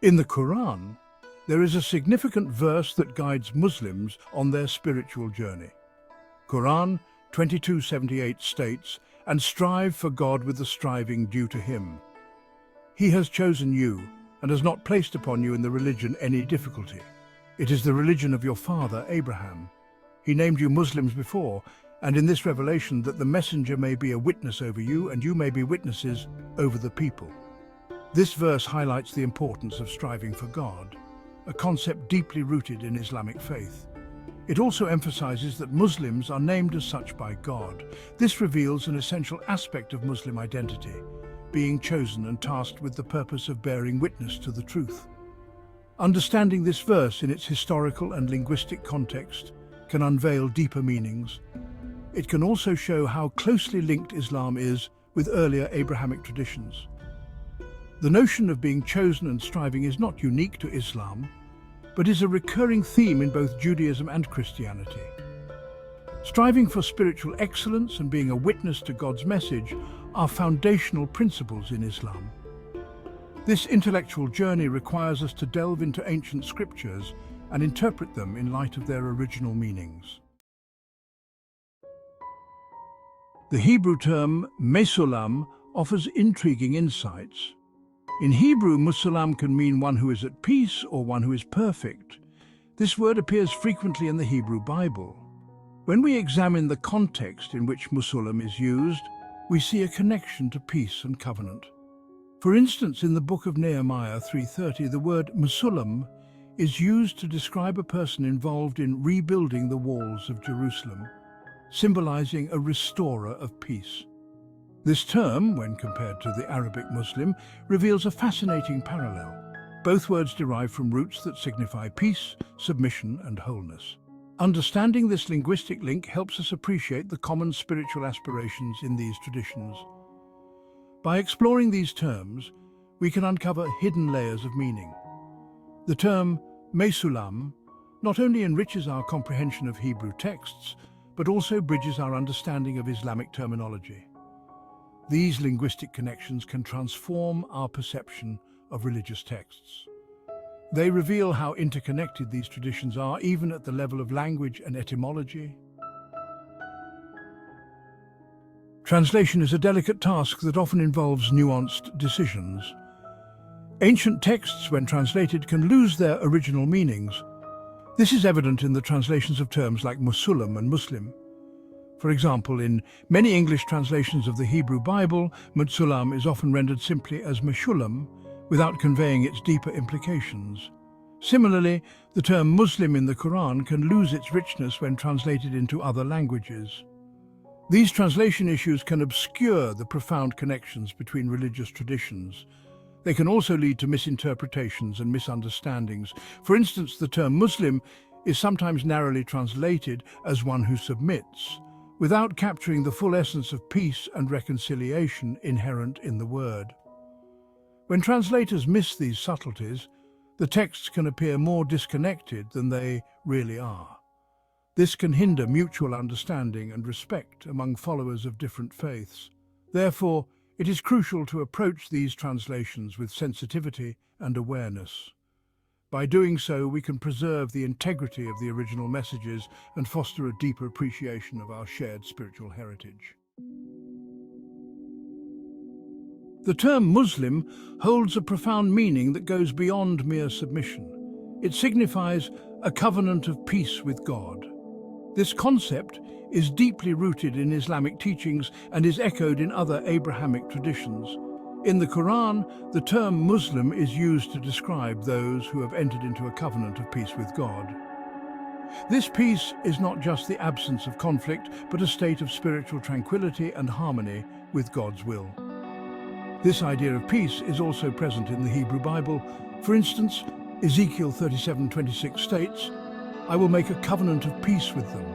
In the Quran, there is a significant verse that guides Muslims on their spiritual journey. Quran 22:78 states, "And strive for God with the striving due to Him. He has chosen you and has not placed upon you in the religion any difficulty. It is the religion of your father Abraham. He named you Muslims before, and in this revelation that the messenger may be a witness over you and you may be witnesses over the people." This verse highlights the importance of striving for God, a concept deeply rooted in Islamic faith. It also emphasizes that Muslims are named as such by God. This reveals an essential aspect of Muslim identity, being chosen and tasked with the purpose of bearing witness to the truth. Understanding this verse in its historical and linguistic context can unveil deeper meanings. It can also show how closely linked Islam is with earlier Abrahamic traditions. The notion of being chosen and striving is not unique to Islam, but is a recurring theme in both Judaism and Christianity. Striving for spiritual excellence and being a witness to God's message are foundational principles in Islam. This intellectual journey requires us to delve into ancient scriptures and interpret them in light of their original meanings. The Hebrew term Mesulam offers intriguing insights. In Hebrew, Musalam can mean one who is at peace or one who is perfect. This word appears frequently in the Hebrew Bible. When we examine the context in which Musalam is used, we see a connection to peace and covenant. For instance, in the book of Nehemiah 3:30, the word Musalam is used to describe a person involved in rebuilding the walls of Jerusalem, symbolizing a restorer of peace. This term, when compared to the Arabic Muslim, reveals a fascinating parallel. Both words derive from roots that signify peace, submission, and wholeness. Understanding this linguistic link helps us appreciate the common spiritual aspirations in these traditions. By exploring these terms, we can uncover hidden layers of meaning. The term Mesulam not only enriches our comprehension of Hebrew texts, but also bridges our understanding of Islamic terminology. These linguistic connections can transform our perception of religious texts. They reveal how interconnected these traditions are, even at the level of language and etymology. Translation is a delicate task that often involves nuanced decisions. Ancient texts, when translated, can lose their original meanings. This is evident in the translations of terms like Musulam and Muslim. For example, in many English translations of the Hebrew Bible, Mutsulam is often rendered simply as Meshulam, without conveying its deeper implications. Similarly, the term Muslim in the Quran can lose its richness when translated into other languages. These translation issues can obscure the profound connections between religious traditions. They can also lead to misinterpretations and misunderstandings. For instance, the term Muslim is sometimes narrowly translated as one who submits, without capturing the full essence of peace and reconciliation inherent in the word. When translators miss these subtleties, the texts can appear more disconnected than they really are. This can hinder mutual understanding and respect among followers of different faiths. Therefore, it is crucial to approach these translations with sensitivity and awareness. By doing so, we can preserve the integrity of the original messages and foster a deeper appreciation of our shared spiritual heritage. The term Muslim holds a profound meaning that goes beyond mere submission. It signifies a covenant of peace with God. This concept is deeply rooted in Islamic teachings and is echoed in other Abrahamic traditions. In the Quran, the term Muslim is used to describe those who have entered into a covenant of peace with God. This peace is not just the absence of conflict, but a state of spiritual tranquility and harmony with God's will. This idea of peace is also present in the Hebrew Bible. For instance, Ezekiel 37:26 states, "I will make a covenant of peace with them.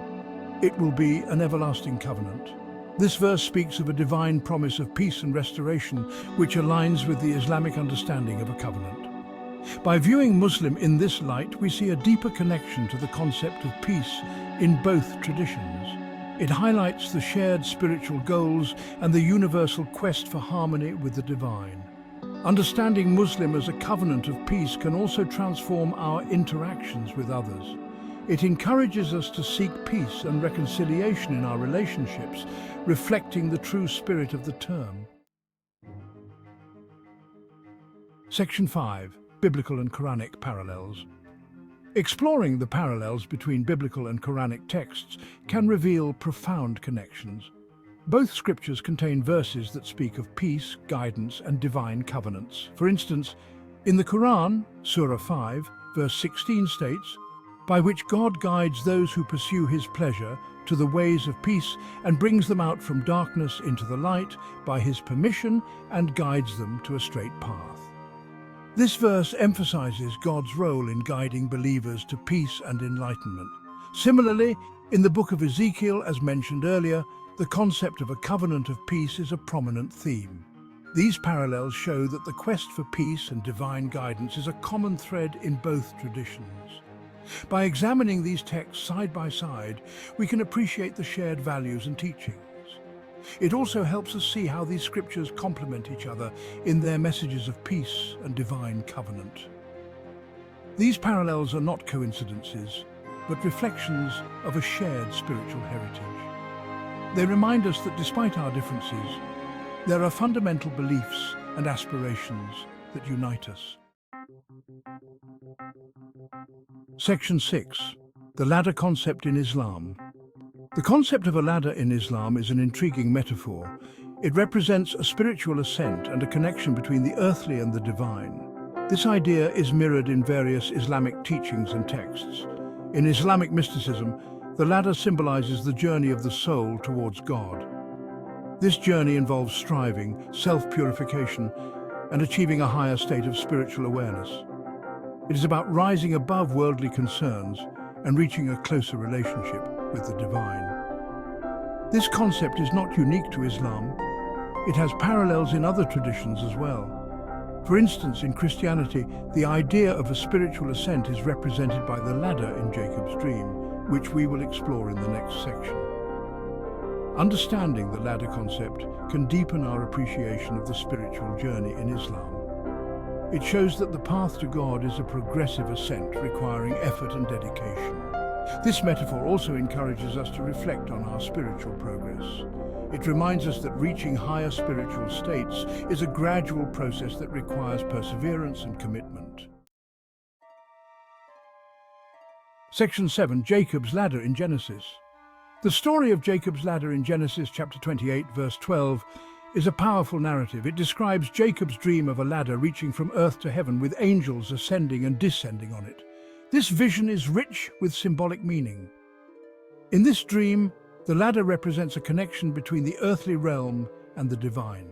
It will be an everlasting covenant." This verse speaks of a divine promise of peace and restoration, which aligns with the Islamic understanding of a covenant. By viewing Muslim in this light, we see a deeper connection to the concept of peace in both traditions. It highlights the shared spiritual goals and the universal quest for harmony with the divine. Understanding Muslim as a covenant of peace can also transform our interactions with others. It encourages us to seek peace and reconciliation in our relationships, reflecting the true spirit of the term. Section 5. Biblical and Quranic Parallels. Exploring the parallels between biblical and Quranic texts can reveal profound connections. Both scriptures contain verses that speak of peace, guidance, and divine covenants. For instance, in the Quran, Surah 5, verse 16 states, "By which God guides those who pursue His pleasure to the ways of peace and brings them out from darkness into the light by His permission and guides them to a straight path." This verse emphasizes God's role in guiding believers to peace and enlightenment. Similarly, in the book of Ezekiel, as mentioned earlier, the concept of a covenant of peace is a prominent theme. These parallels show that the quest for peace and divine guidance is a common thread in both traditions. By examining these texts side by side, we can appreciate the shared values and teachings. It also helps us see how these scriptures complement each other in their messages of peace and divine covenant. These parallels are not coincidences, but reflections of a shared spiritual heritage. They remind us that despite our differences, there are fundamental beliefs and aspirations that unite us. Section 6. The ladder concept in Islam. The concept of a ladder in Islam is an intriguing metaphor. It represents a spiritual ascent and a connection between the earthly and the divine. This idea is mirrored in various Islamic teachings and texts. In Islamic mysticism, the ladder symbolizes the journey of the soul towards God. This journey involves striving, self-purification, and achieving a higher state of spiritual awareness. It is about rising above worldly concerns and reaching a closer relationship with the divine. This concept is not unique to Islam. It has parallels in other traditions as well. For instance, in Christianity, the idea of a spiritual ascent is represented by the ladder in Jacob's dream, which we will explore in the next section. Understanding the ladder concept can deepen our appreciation of the spiritual journey in Islam. It shows that the path to God is a progressive ascent requiring effort and dedication. This metaphor also encourages us to reflect on our spiritual progress. It reminds us that reaching higher spiritual states is a gradual process that requires perseverance and commitment. Section 7. Jacob's ladder in Genesis. The story of Jacob's ladder in Genesis chapter 28, verse 12, is a powerful narrative. It describes Jacob's dream of a ladder reaching from earth to heaven with angels ascending and descending on it. This vision is rich with symbolic meaning. In this dream, the ladder represents a connection between the earthly realm and the divine.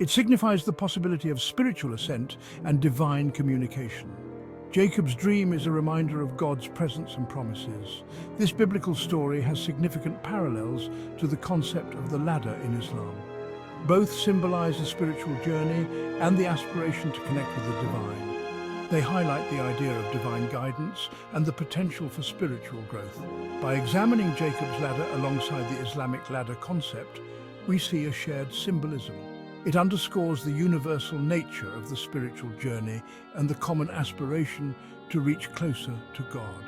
It signifies the possibility of spiritual ascent and divine communication. Jacob's dream is a reminder of God's presence and promises. This biblical story has significant parallels to the concept of the ladder in Islam. Both symbolize a spiritual journey and the aspiration to connect with the divine. They highlight the idea of divine guidance and the potential for spiritual growth. By examining Jacob's ladder alongside the Islamic ladder concept, we see a shared symbolism. It underscores the universal nature of the spiritual journey and the common aspiration to reach closer to God.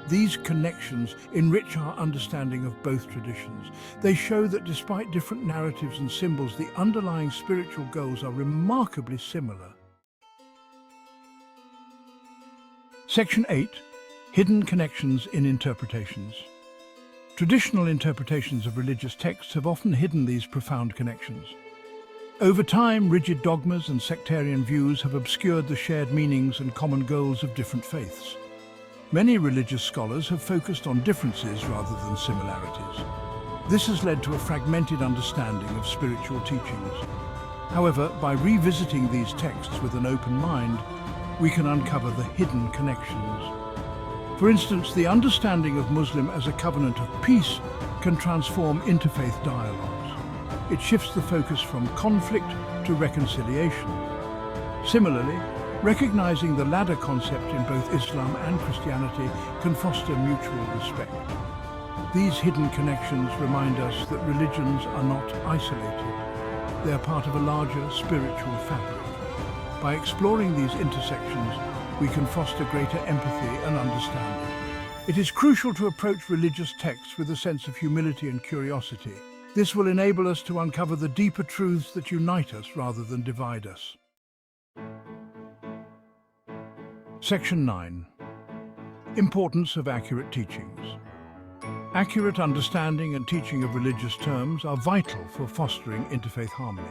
These connections enrich our understanding of both traditions. They show that despite different narratives and symbols, the underlying spiritual goals are remarkably similar. Section 8. Hidden Connections in Interpretations. Traditional interpretations of religious texts have often hidden these profound connections. Over time, rigid dogmas and sectarian views have obscured the shared meanings and common goals of different faiths. Many religious scholars have focused on differences rather than similarities. This has led to a fragmented understanding of spiritual teachings. However, by revisiting these texts with an open mind, we can uncover the hidden connections. For instance, the understanding of Muslim as a covenant of peace can transform interfaith dialogues. It shifts the focus from conflict to reconciliation. Similarly, recognizing the ladder concept in both Islam and Christianity can foster mutual respect. These hidden connections remind us that religions are not isolated. They are part of a larger spiritual fabric. By exploring these intersections, we can foster greater empathy and understanding. It is crucial to approach religious texts with a sense of humility and curiosity. This will enable us to uncover the deeper truths that unite us rather than divide us. Section 9. Importance of accurate teachings. Accurate understanding and teaching of religious terms are vital for fostering interfaith harmony.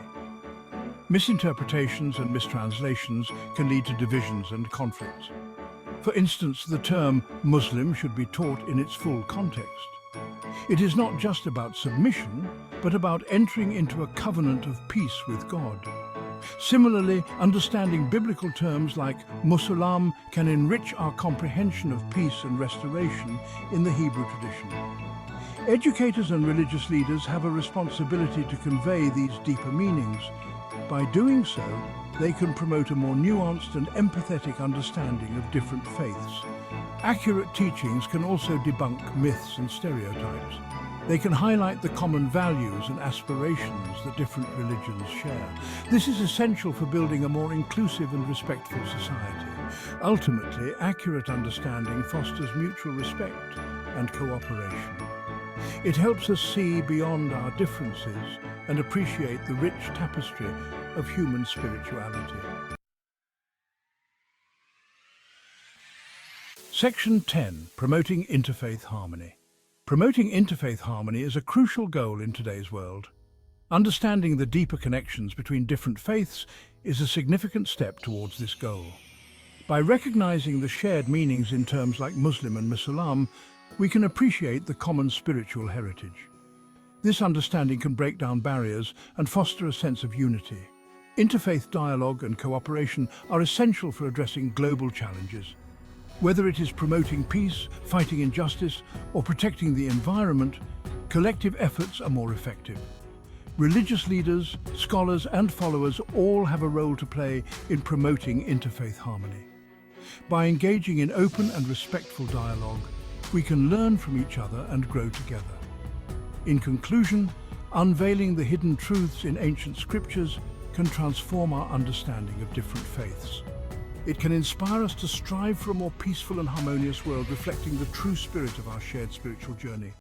Misinterpretations and mistranslations can lead to divisions and conflicts. For instance, the term Muslim should be taught in its full context. It is not just about submission, but about entering into a covenant of peace with God. Similarly, understanding biblical terms like Musulman can enrich our comprehension of peace and restoration in the Hebrew tradition. Educators and religious leaders have a responsibility to convey these deeper meanings. By doing so, they can promote a more nuanced and empathetic understanding of different faiths. Accurate teachings can also debunk myths and stereotypes. They can highlight the common values and aspirations that different religions share. This is essential for building a more inclusive and respectful society. Ultimately, accurate understanding fosters mutual respect and cooperation. It helps us see beyond our differences and appreciate the rich tapestry of human spirituality. Section 10. Promoting Interfaith Harmony. Promoting interfaith harmony is a crucial goal in today's world. Understanding the deeper connections between different faiths is a significant step towards this goal. By recognizing the shared meanings in terms like Muslim and Musulman, we can appreciate the common spiritual heritage. This understanding can break down barriers and foster a sense of unity. Interfaith dialogue and cooperation are essential for addressing global challenges. Whether it is promoting peace, fighting injustice, or protecting the environment, collective efforts are more effective. Religious leaders, scholars, and followers all have a role to play in promoting interfaith harmony. By engaging in open and respectful dialogue, we can learn from each other and grow together. In conclusion, unveiling the hidden truths in ancient scriptures can transform our understanding of different faiths. It can inspire us to strive for a more peaceful and harmonious world, reflecting the true spirit of our shared spiritual journey.